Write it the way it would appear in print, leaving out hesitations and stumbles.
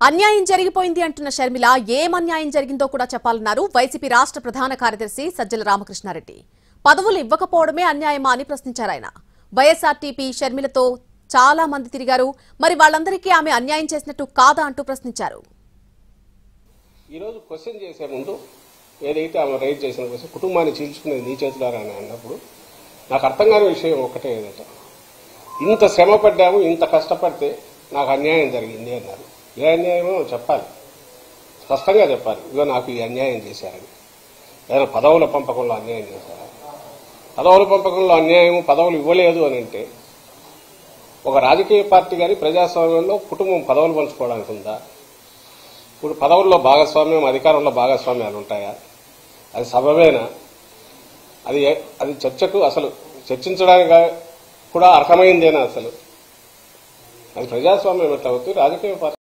అన్యాయం జరిగిపోయింది అంటున్న షర్మిల ఏం అన్యాయం జరిగిందో కూడా చెప్పాలన్నారు వైసీపీ రాష్ట్ర ప్రధాన కార్యదర్శి సజ్జల రామకృష్ణారెడ్డి. పదవులు ఇవ్వకపోవడమే అన్యాయమా అని ప్రశ్నించారు ఆయన. వైఎస్ఆర్టీపీ షర్మిలతో చాలా మంది తిరిగారు, మరి వాళ్ళందరికీ ఆమె అన్యాయం చేసినట్టు కాదా అంటూ ప్రశ్నించారు. ఈ రోజు క్వశ్చన్ చేసే ముందు ఏదైతే ఆమె రైజ్ చేసిన క్వశ్చన్ కుటుంబాన్ని చీల్చుకునేది నీ చేతులారా అని అన్నప్పుడు నాకు అర్థం కాని విషయం ఒకటే, ఏదట ఇంత శ్రమ పడ్డాము, ఇంత కష్టపడితే నాకు అన్యాయం జరిగింది అన్నారు. ఏ అన్యాయమో చెప్పాలి, స్పష్టంగా చెప్పాలి. ఇదిగో నాకు ఈ అన్యాయం చేశారని. ఏదైనా పదవుల పంపకంలో అన్యాయం చేశారా? పదవుల పంపకంలో అన్యాయం, పదవులు ఇవ్వలేదు అని అంటే ఒక రాజకీయ పార్టీ కానీ ప్రజాస్వామ్యంలో కుటుంబం పదవులు పంచుకోవడానికి ఉందా? ఇప్పుడు పదవుల్లో భాగస్వామ్యం, అధికారంలో భాగస్వామ్యాలు ఉంటాయా? అది సబబేనా? అది చర్చకు అసలు చర్చించడానికి కూడా అర్హమైందేనా? అసలు అది ప్రజాస్వామ్యం ఎట్లా అవుతుంది? రాజకీయ పార్టీ